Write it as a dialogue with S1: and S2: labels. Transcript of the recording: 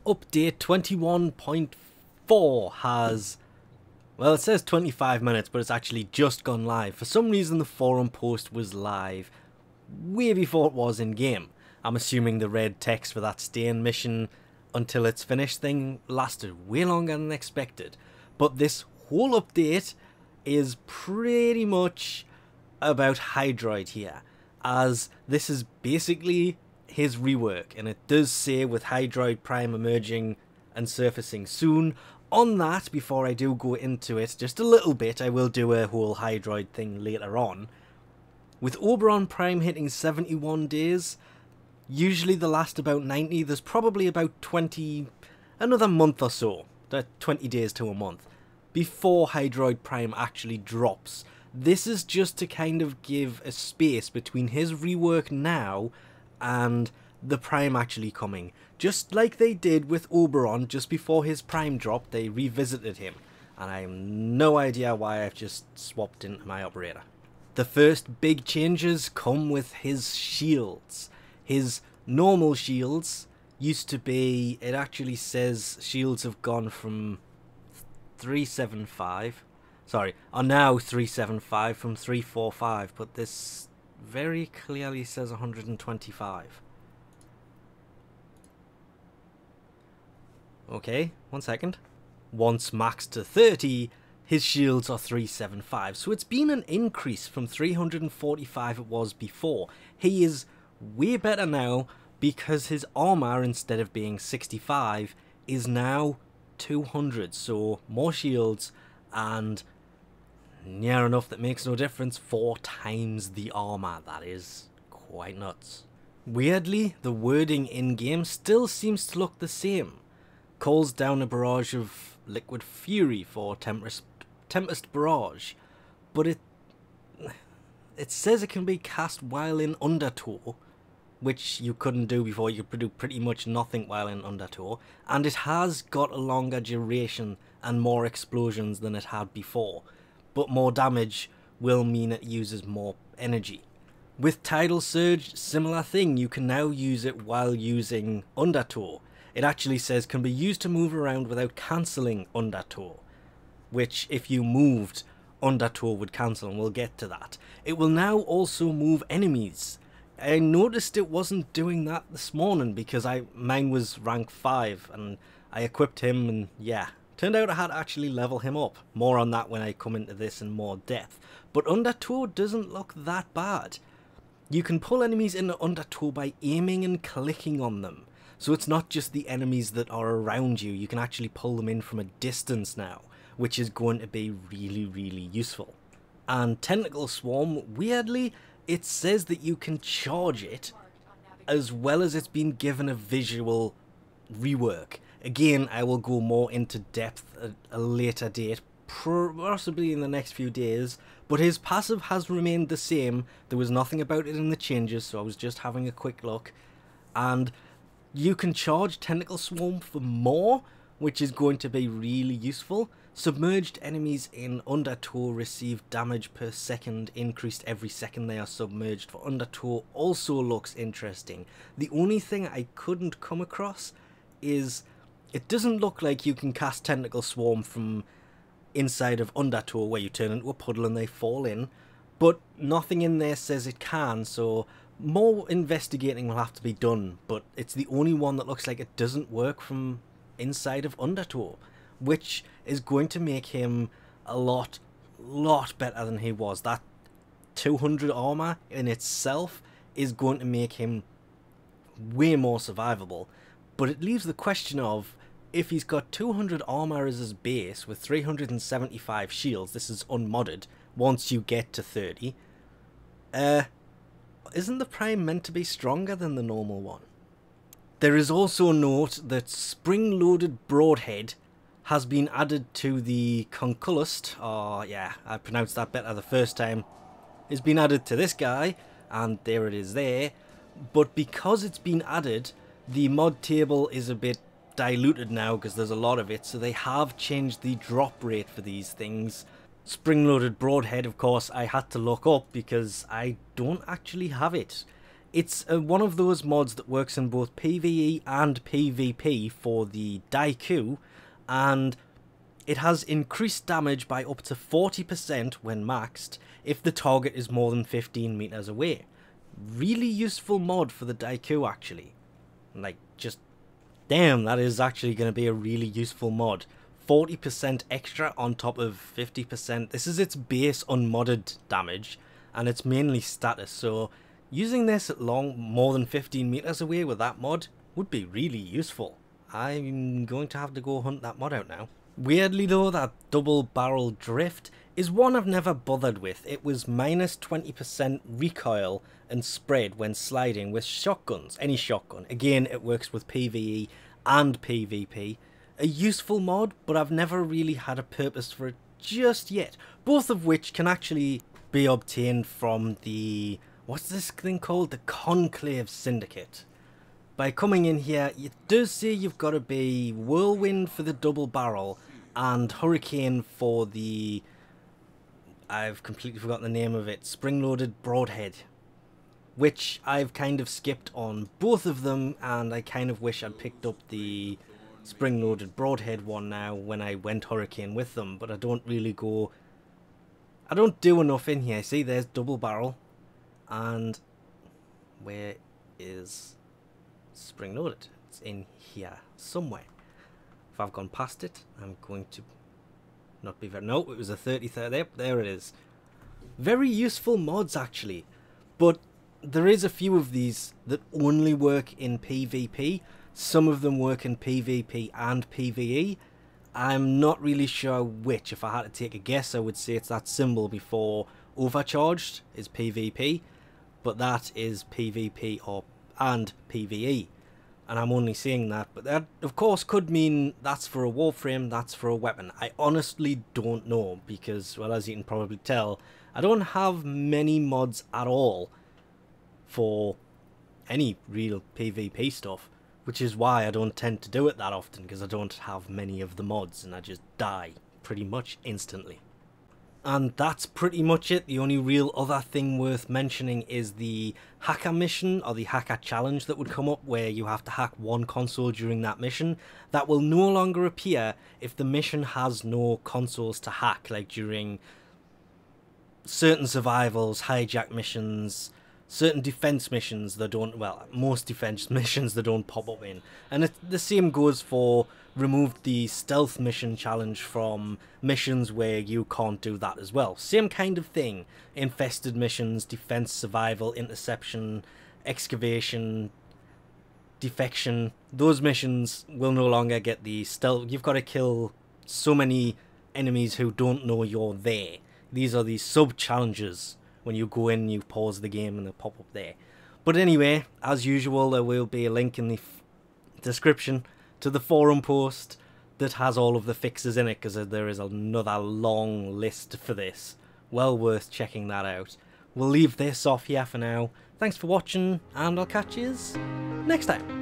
S1: update 21.4 has, well, it says 25 minutes, but it's actually just gone live. For some reason, the forum post was live way before it was in game. I'm assuming the red text for that staying mission until it's finished thing lasted way longer than expected. But this whole update is pretty much about Hydroid here, as this is basically his rework, and it does say with Hydroid Prime emerging and surfacing soon. On that, before I do go into it just a little bit, I will do a whole Hydroid thing later on. With Oberon Prime hitting 71 days, usually they last about 90, there's probably about 20, another month or so, 20 days to a month, before Hydroid Prime actually drops. This is just to kind of give a space between his rework now and the Prime actually coming. Just like they did with Oberon just before his Prime dropped, they revisited him. And I have no idea why I've just swapped into my operator. The first big changes come with his shields. His normal shields used to be, it actually says shields have gone from 375, sorry, are now 375 from 345, but this very clearly says 125. Okay, 1 second. Once maxed to 30, his shields are 375, so it's been an increase from 345 it was before. He is way better now because his armor, instead of being 65, is now 200, so more shields, and near enough that makes no difference, 4 times the armor. That is quite nuts. Weirdly, the wording in-game still seems to look the same. Calls down a barrage of liquid fury for Tempest Barrage, but it says it can be cast while in Undertow, which you couldn't do before. You could do pretty much nothing while in Undertow, and it has got a longer duration and more explosions than it had before, but more damage will mean it uses more energy. With Tidal Surge, similar thing, you can now use it while using Undertow. It actually says can be used to move around without cancelling Undertow, which if you moved, Undertow would cancel, and we'll get to that. It will now also move enemies. I noticed it wasn't doing that this morning because mine was rank 5 and I equipped him, and yeah, turned out I had to actually level him up. More on that when I come into this in more depth. But Undertow doesn't look that bad. You can pull enemies into Undertow by aiming and clicking on them. So it's not just the enemies that are around you, you can actually pull them in from a distance now, which is going to be really, really useful. And Tentacle Swarm, weirdly, it says that you can charge it, as well as it's been given a visual rework. Again, I will go more into depth at a later date, possibly in the next few days, but his passive has remained the same. There was nothing about it in the changes, so I was just having a quick look. And you can charge Tentacle Swarm for more, which is going to be really useful. Submerged enemies in Undertow receive damage per second increased every second they are submerged for Undertow also looks interesting. The only thing I couldn't come across is it doesn't look like you can cast Tentacle Swarm from inside of Undertow where you turn into a puddle and they fall in, but nothing in there says it can, so more investigating will have to be done, but it's the only one that looks like it doesn't work from inside of Undertow, which is going to make him a lot better than he was. That 200 armor in itself is going to make him way more survivable, but it leaves the question of, if he's got 200 armor as his base with 375 shields, this is unmodded, once you get to 30, isn't the Prime meant to be stronger than the normal one? There is also a note that spring-loaded Broadhead has been added to the Concullust. Oh yeah, I pronounced that better the first time. It's been added to this guy, and there it is there. But because it's been added, the mod table is a bit diluted now because there's a lot of it, so they have changed the drop rate for these things. Spring-loaded Broadhead, of course, I had to look up because I don't actually have it. It's one of those mods that works in both PvE and PvP for the Daiku, and it has increased damage by up to 40% when maxed if the target is more than 15 meters away. Really useful mod for the Daiku, actually. Like, just damn, that is actually going to be a really useful mod. 40% extra on top of 50%. This is its base unmodded damage, and it's mainly status, so using this at more than 15 meters away with that mod would be really useful. I'm going to have to go hunt that mod out now. Weirdly though, that double barrel drift is one I've never bothered with. It was minus 20% recoil and spread when sliding with shotguns, any shotgun. Again, it works with PvE and PvP. A useful mod, but I've never really had a purpose for it just yet. Both of which can actually be obtained from the, what's this thing called? The Conclave Syndicate. By coming in here, it does say you've got to be Whirlwind for the double barrel and Hurricane for the, I've completely forgotten the name of it, spring-loaded Broadhead. Which I've kind of skipped on both of them, and I kind of wish I'd picked up the spring-loaded Broadhead one now when I went Hurricane with them, but I don't really go, I don't do enough in here. See, there's double barrel, and where is spring-loaded? It's in here somewhere. If I've gone past it, I'm going to not be very, no, it was a 30-30, there it is. Very useful mods actually, but there is a few of these that only work in PvP. Some of them work in PvP and PvE. I'm not really sure which. If I had to take a guess, I would say it's that symbol before overcharged is PvP, but that is PvP and PvE. And I'm only saying that, but that of course could mean that's for a Warframe, that's for a weapon. I honestly don't know, because, well, as you can probably tell, I don't have many mods at all for any real PvP stuff, which is why I don't tend to do it that often, because I don't have many of the mods and I just die pretty much instantly. And that's pretty much it. The only real other thing worth mentioning is the hacker mission, or the hacker challenge that would come up, where you have to hack one console during that mission. That will no longer appear if the mission has no consoles to hack, like during certain survivals, hijack missions, certain defense missions that don't, well, most defense missions that don't pop up in. And the same goes for remove the stealth mission challenge from missions where you can't do that as well. Same kind of thing. Infested missions, defense, survival, interception, excavation, defection. Those missions will no longer get the stealth. You've got to kill so many enemies who don't know you're there. These are the sub-challenges. When you go in, you pause the game and they pop up there. But anyway, as usual, there will be a link in the description to the forum post that has all of the fixes in it, because there is another long list for this. Well worth checking that out. We'll leave this off here for now. Thanks for watching, and I'll catch you next time.